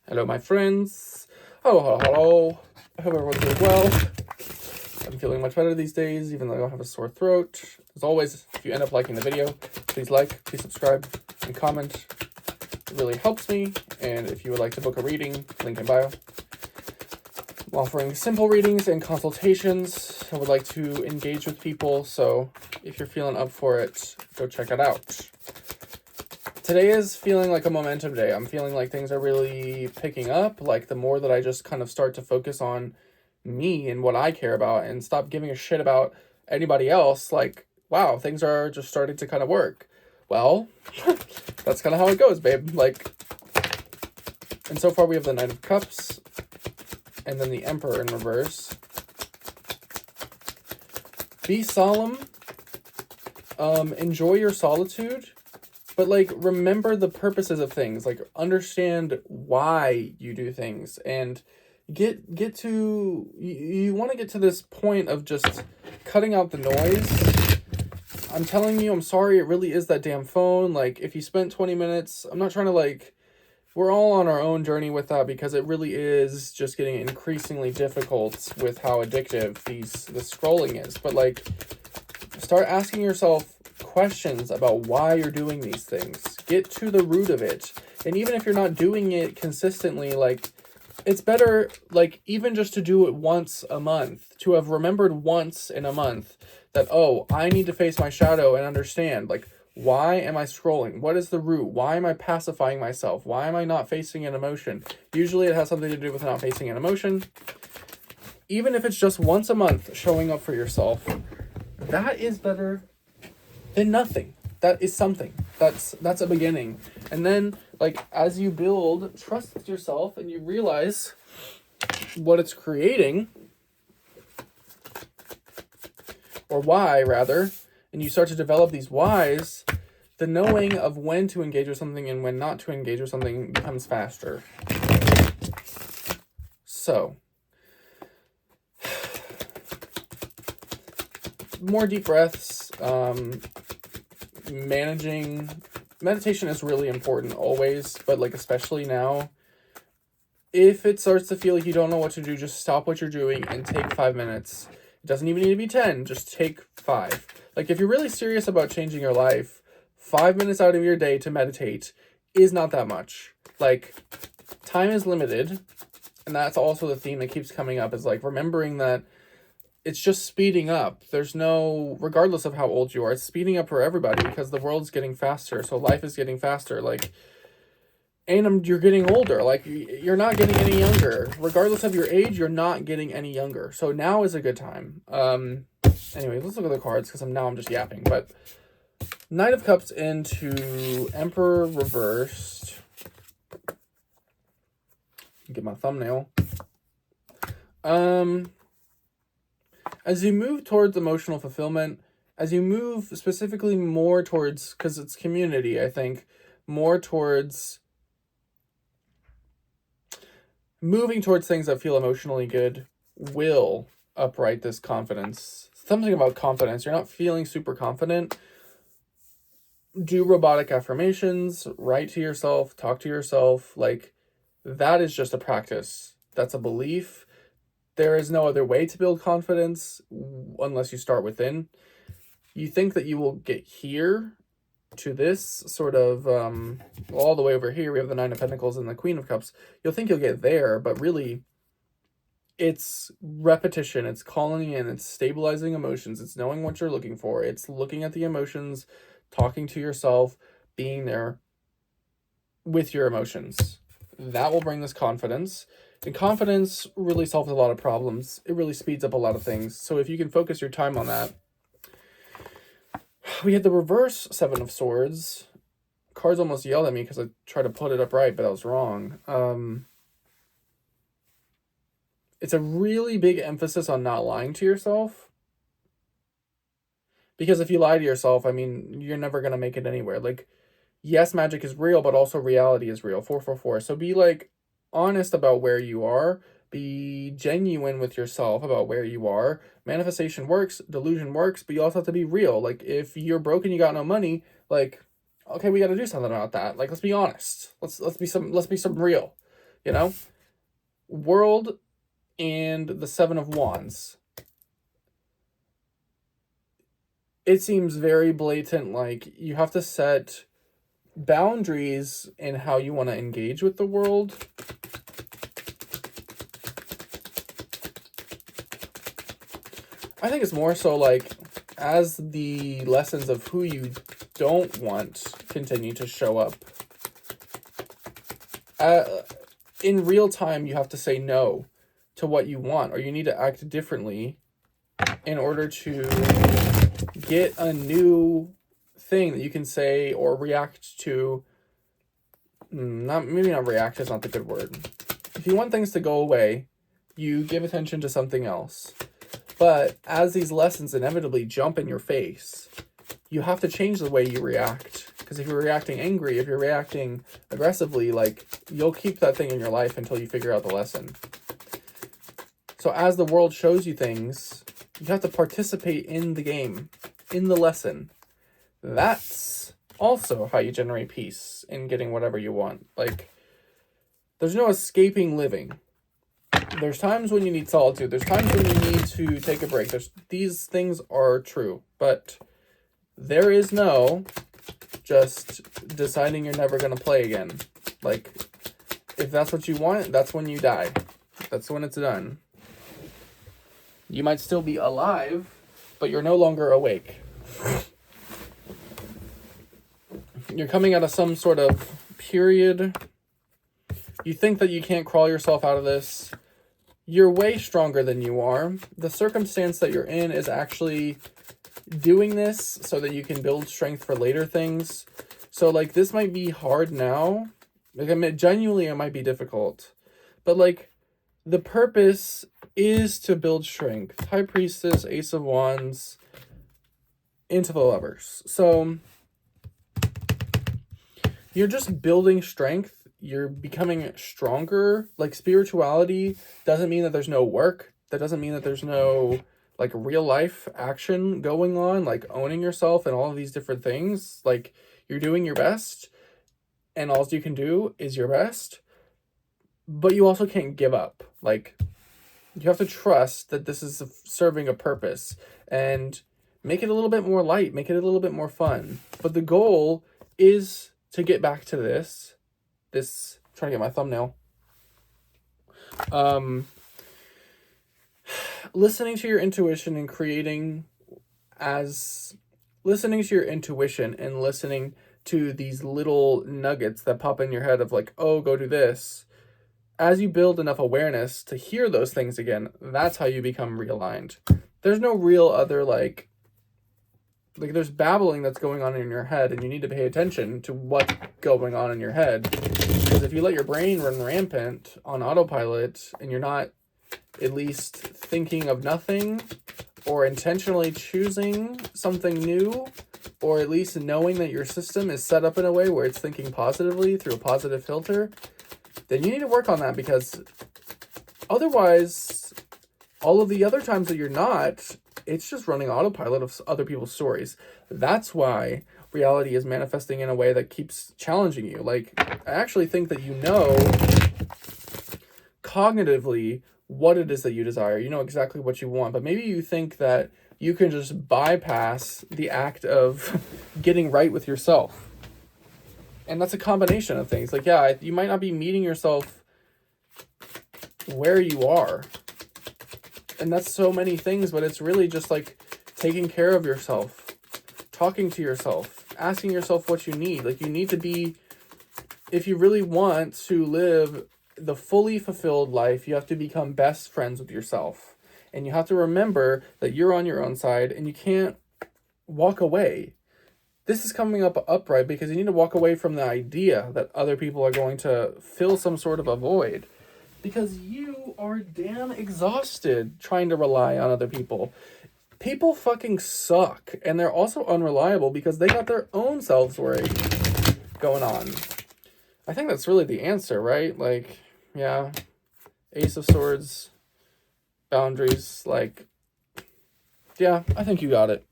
Hello, my friends. Hello. I hope everyone's doing well. I'm feeling much better these days, even though I don't have a sore throat. As always, if you end up liking the video, please like, please subscribe, and comment. It really helps me. And if you would like to book a reading, link in bio. I'm offering simple readings and consultations. I would like to engage with people, so if you're feeling up for it, go check it out. Today is feeling like a momentum day. I'm feeling like things are really picking up. Like the more that I just kind of start to focus on me and what I care about and stop giving a shit about anybody else, like, wow, things are just starting to kind of work. Well, that's kind of how it goes, babe. Like, and so far we have the Knight of Cups and then the Emperor in reverse. Be solemn. Enjoy your solitude. But, like, remember the purposes of things. Like, understand why you do things. And get to... You want to get to this point of just cutting out the noise. I'm telling you, I'm sorry, it really is that damn phone. Like, if you spent 20 minutes... I'm not trying to, like... We're all on our own journey with that because it really is just getting increasingly difficult with how addictive the scrolling is. But, like, start asking yourself questions about why you're doing these things. Get to the root of it. And even if you're not doing it consistently, like, it's better, like, even just to do it once a month, to have remembered once in a month that, oh, I need to face my shadow and understand, like, why am I scrolling? What is the root? Why am I pacifying myself? Why am I not facing an emotion? Usually it has something to do with not facing an emotion. Even if it's just once a month showing up for yourself, that is better than nothing. That is something. That's a beginning. And then, like, as you build trust with yourself and you realize what it's creating, or why, rather, and you start to develop these whys, the knowing of when to engage with something and when not to engage with something becomes faster. So, more deep breaths, meditation is really important always, but, like, especially now. If it starts to feel like you don't know what to do, just stop what you're doing and take 5 minutes. It doesn't even need to be 10, just take 5. Like, if you're really serious about changing your life, 5 minutes out of your day to meditate is not that much. Like, time is limited, and that's also the theme that keeps coming up, is, like, remembering that it's just speeding up. There's no, regardless of how old you are, it's speeding up for everybody because the world's getting faster. So life is getting faster. Like, and you're getting older. Like, you're not getting any younger. Regardless of your age, you're not getting any younger. So now is a good time. Anyway, let's look at the cards because I'm just yapping. But Knight of Cups into Emperor reversed. Get my thumbnail. As you move towards emotional fulfillment, as you move specifically more towards, because it's community, I think, more towards moving towards things that feel emotionally good will upright this confidence. Something about confidence. You're not feeling super confident. Do robotic affirmations, write to yourself, talk to yourself. Like, that is just a practice. That's a belief. There is no other way to build confidence unless you start within. You think that you will get here to this sort of, all the way over here, we have the Nine of Pentacles and the Queen of Cups. You'll think you'll get there, but really, it's repetition. It's calling in. It's stabilizing emotions. It's knowing what you're looking for. It's looking at the emotions, talking to yourself, being there with your emotions. That will bring this confidence. And confidence really solves a lot of problems. It really speeds up a lot of things. So if you can focus your time on that. We had the reverse Seven of Swords. Cards almost yelled at me because I tried to put it up right, but I was wrong. It's a really big emphasis on not lying to yourself. Because if you lie to yourself, I mean, you're never going to make it anywhere. Like, yes, magic is real, but also reality is real. 444. So be, like, honest about where you are. Be genuine with yourself about where you are. Manifestation works, delusion works, but you also have to be real. Like, if you're broke and you got no money, like, okay, we got to do something about that. Like, let's be honest. Let's be some real. you know? World and the Seven of Wands. It seems very blatant, like you have to set boundaries in how you want to engage with the world. I think it's more so like as the lessons of who you don't want continue to show up. In real time, you have to say no to what you want, or you need to act differently in order to get a new thing that you can say or react to. Maybe not react is not the good word. If you want things to go away, you give attention to something else. But as these lessons inevitably jump in your face, you have to change the way you react. Because if you're reacting angry, if you're reacting aggressively, like, you'll keep that thing in your life until you figure out the lesson. So as the world shows you things, you have to participate in the game, in the lesson. That's also how you generate peace in getting whatever you want. Like, there's no escaping living. There's times when you need solitude. There's times when you need to take a break. These things are true. But there is no just deciding you're never going to play again. Like, if that's what you want, that's when you die. That's when it's done. You might still be alive, but you're no longer awake. You're coming out of some sort of period. You think that you can't crawl yourself out of this. You're way stronger than you are. The circumstance that you're in is actually doing this so that you can build strength for later things. So, like, this might be hard now. Like, I mean, genuinely, it might be difficult. But, like, the purpose is to build strength. High Priestess, Ace of Wands, into the Lovers. So, you're just building strength. You're becoming stronger. Like, spirituality doesn't mean that there's no work. That doesn't mean that there's no, like, real life action going on, like owning yourself and all of these different things. Like, you're doing your best, and all you can do is your best. But you also can't give up. Like, you have to trust that this is serving a purpose, and make it a little bit more light, make it a little bit more fun. But the goal is to get back to this, trying to get my thumbnail. Listening to your intuition and listening to your intuition and listening to these little nuggets that pop in your head of like, oh, go do this. As you build enough awareness to hear those things again, that's how you become realigned. There's no real other, like there's babbling that's going on in your head, and you need to pay attention to what's going on in your head. Because if you let your brain run rampant on autopilot, and you're not at least thinking of nothing, or intentionally choosing something new, or at least knowing that your system is set up in a way where it's thinking positively through a positive filter, then you need to work on that, because otherwise, all of the other times that you're not, it's just running autopilot of other people's stories. That's why reality is manifesting in a way that keeps challenging you. Like, I actually think that you know cognitively what it is that you desire. You know exactly what you want, but maybe you think that you can just bypass the act of getting right with yourself. And that's a combination of things. Like, yeah, you might not be meeting yourself where you are. And that's so many things, but it's really just like taking care of yourself, talking to yourself, asking yourself what you need. Like, you need to be, if you really want to live the fully fulfilled life, you have to become best friends with yourself. And you have to remember that you're on your own side, and you can't walk away. This is coming up upright because you need to walk away from the idea that other people are going to fill some sort of a void. Because you are damn exhausted trying to rely on other people. People fucking suck. And they're also unreliable because they got their own self-worry going on. I think that's really the answer, right? Like, yeah. Ace of Swords. Boundaries. Like, yeah, I think you got it.